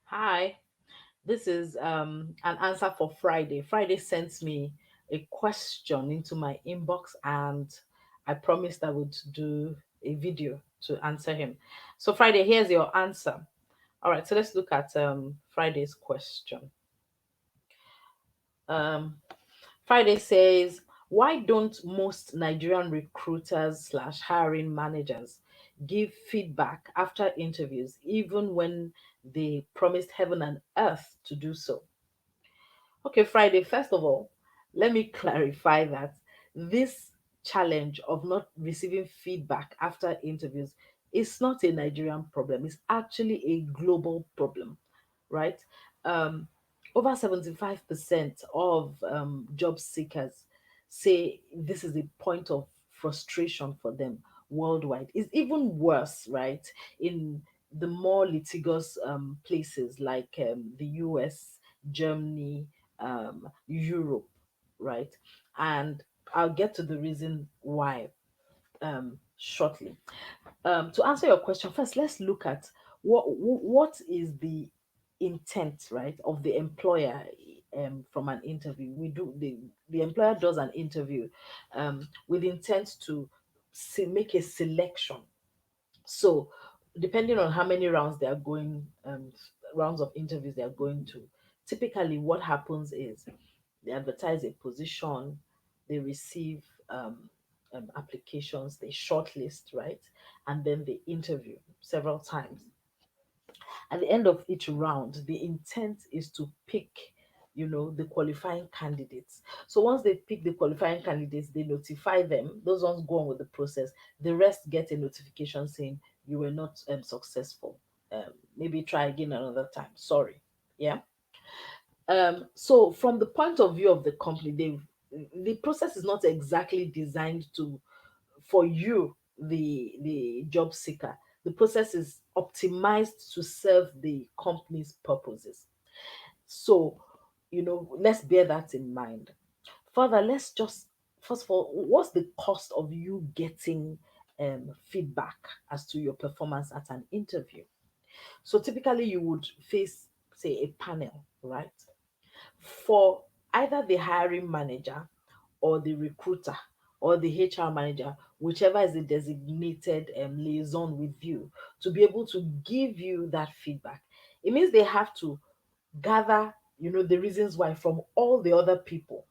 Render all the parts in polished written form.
Hi, this is an answer for Friday. Friday sent me a question into my inbox, and I promised I would do a video to answer him. So, Friday, here's your answer. All right, so let's look at Friday's question. Um, Friday says, why don't most Nigerian recruiters slash hiring managers give feedback after interviews, even when they promised heaven and earth to do so? Okay, Friday, first of all, let me clarify that this challenge of not receiving feedback after interviews is not a Nigerian problem. It's actually a global problem, right? Um, Over 75% of job seekers say this is a point of frustration for them worldwide. It's even worse, right? In the more litigious places like the US, Germany, Europe, right? And I'll get to the reason why shortly. To answer your question, first let's look at what is the intent, right, of the employer from an interview. The employer does an interview with intent to make a selection. So, depending on how many rounds they are going, rounds of interviews they are going to, typically what happens is they advertise a position, they receive applications, they shortlist, right? And then they interview several times. At the end of each round, the intent is to pick, the qualifying candidates. So once they pick the qualifying candidates, they notify them. Those ones go on with the process. The rest get a notification saying you were not successful. Maybe try again another time. Sorry. Yeah. So from the point of view of the company, the process is not exactly designed to for you, the job seeker. The process is optimized to serve the company's purposes. So, let's bear that in mind. Further, let's just first of all, what's the cost of you getting feedback as to your performance at an interview? So typically you would face, say, a panel, right? For either the hiring manager or the recruiter or the HR manager, whichever is the designated liaison with you, to be able to give you that feedback. It means they have to gather, the reasons why from all the other people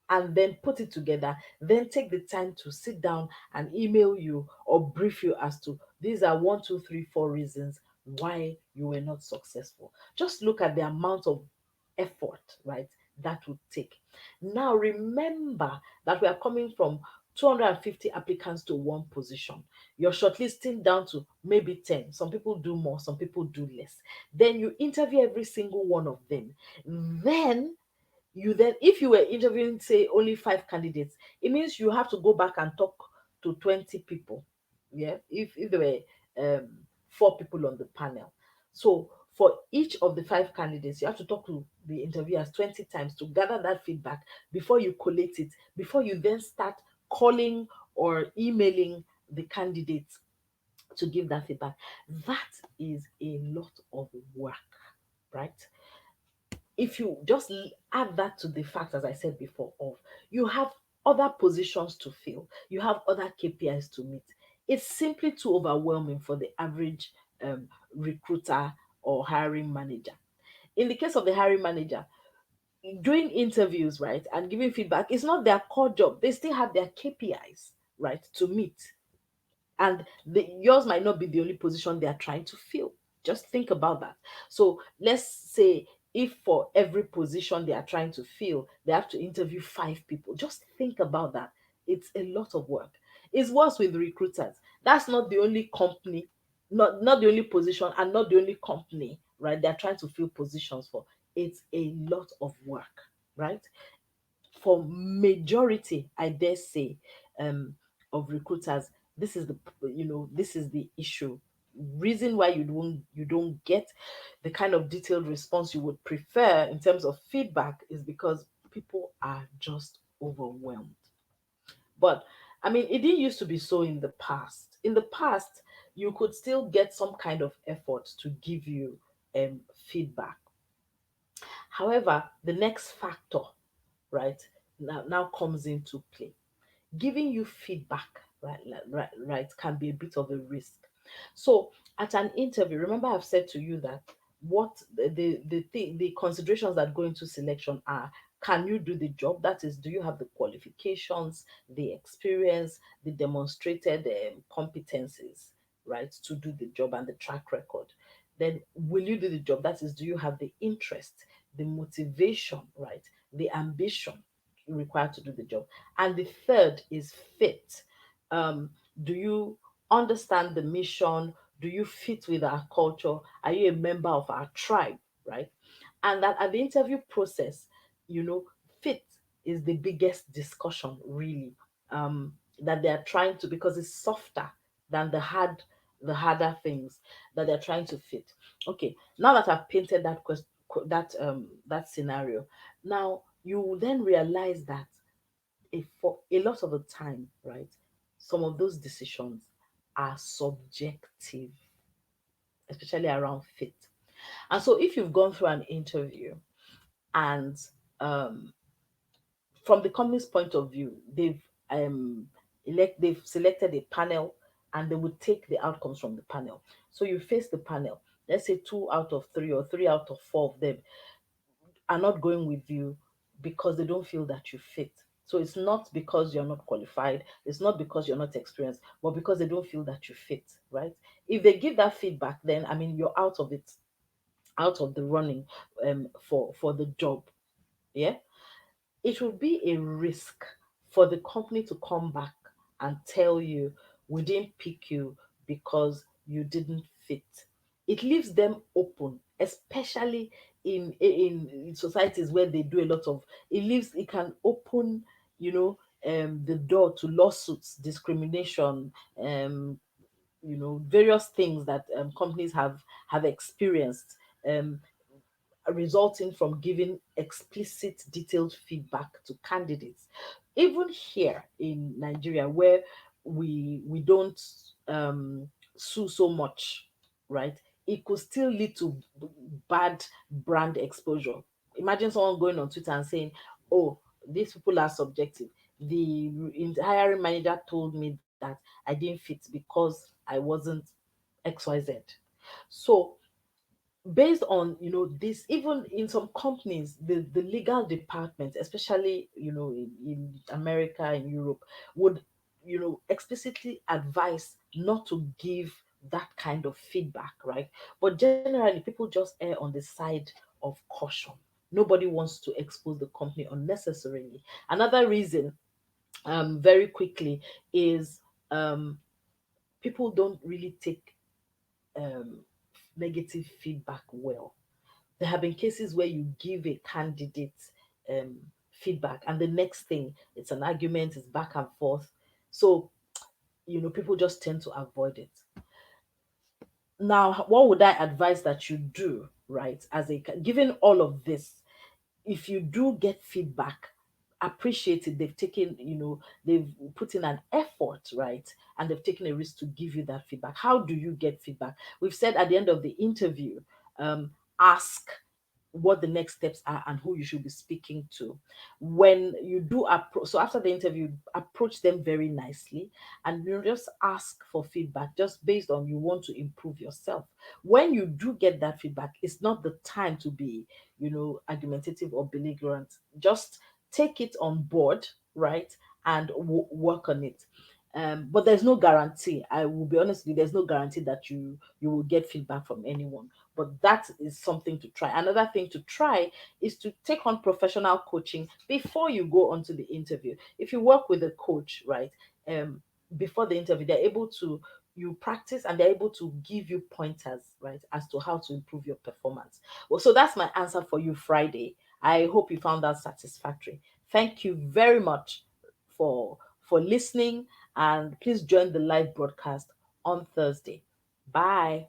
and then put it together, then take the time to sit down and email you or brief you as to these are one, two, three, four reasons why you were not successful. Just look at the amount of effort, right, that would take. Now, remember that we are coming from 250 applicants to one position. You're shortlisting down to maybe 10. Some people do more, some people do less. Then you interview every single one of them. Then if you were interviewing, say, only five candidates, it means you have to go back and talk to 20 people. Yeah, if there were four people on the panel. So for each of the five candidates, you have to talk to the interviewers 20 times to gather that feedback before you collate it, before you then start calling or emailing the candidates to give that feedback. That is a lot of work, right? If you just add that to the fact, as I said before, of you have other positions to fill, you have other KPIs to meet, it's simply too overwhelming for the average recruiter or hiring manager. In the case of the hiring manager, doing interviews, right, and giving feedback is not their core job. They still have their KPIs, right, to meet, and yours might not be the only position they are trying to fill. Just think about that. So let's say if for every position they are trying to fill, they have to interview five people. Just think about that. It's a lot of work. It's worse with recruiters. That's not the only company, not the only position, and not the only company, right? They're trying to fill positions for. It's a lot of work, right? For majority, I dare say, um of recruiters, this is the issue. Reason why you don't get the kind of detailed response you would prefer in terms of feedback is because people are just overwhelmed. But I mean, it didn't used to be so in the past. In the past, you could still get some kind of effort to give you. feedback. However, the next factor, right, now comes into play. Giving you feedback, right, can be a bit of a risk. So at an interview, remember I've said to you that what the considerations that go into selection are: can you do the job? That is, do you have the qualifications, the experience, the demonstrated competencies, right, to do the job, and the track record? Then will you do the job? That is, do you have the interest, the motivation, right, the ambition required to do the job? And the third is fit. Um, do you understand the mission? Do you fit with our culture? Are you a member of our tribe? Right? And that at the interview process, you know, fit is the biggest discussion, really, that they are trying to, because it's softer than the harder things that they're trying to fit. Okay, now that I've painted that question, that scenario, now you will then realize that for a lot of the time, right, some of those decisions are subjective, especially around fit. And so if you've gone through an interview and um, from the company's point of view, um they've selected a panel, and they would take the outcomes from the panel. So you face the panel. Let's say two out of three or three out of four of them are not going with you because they don't feel that you fit. So it's not because you're not qualified, it's not because you're not experienced, but because they don't feel that you fit, right? If they give that feedback, then I mean you're out of it, out of the running for the job. Yeah, it will be a risk for the company to come back and tell you, we didn't pick you because you didn't fit. It leaves them open, especially in societies where they do a lot of, it can open, you know, the door to lawsuits, discrimination, various things that companies have experienced, um, resulting from giving explicit, detailed feedback to candidates. Even here in Nigeria, where we don't sue so much, right? It could still lead to bad brand exposure. Imagine someone going on Twitter and saying, "Oh, these people are subjective. The hiring manager told me that I didn't fit because I wasn't XYZ." So based on this, even in some companies, the legal department, especially in America, in Europe, would explicitly advise not to give that kind of feedback, right? But generally people just err on the side of caution. Nobody wants to expose the company unnecessarily. Another reason, very quickly, is um people don't really take um negative feedback well. There have been cases where you give a candidate um, feedback, and the next thing, it's an argument, it's back and forth. So, people just tend to avoid it. Now, what would I advise that you do, right? Given all of this, if you do get feedback, appreciate it. They've put in an effort, right? And they've taken a risk to give you that feedback. How do you get feedback? We've said at the end of the interview, ask what the next steps are and who you should be speaking to. When you do approach, so after the interview, approach them very nicely, and just ask for feedback, just based on you want to improve yourself. When you do get that feedback, it's not the time to be argumentative or belligerent. Just take it on board, right, and work on it. But there's no guarantee. I will be honest with you, there's no guarantee that you will get feedback from anyone. But that is something to try. Another thing to try is to take on professional coaching before you go onto the interview. If you work with a coach, right, um, before the interview, they're able to you practice, and they're able to give you pointers, right, as to how to improve your performance. Well, so that's my answer for you, Friday. I hope you found that satisfactory. Thank you very much for listening, and please join the live broadcast on Thursday. Bye.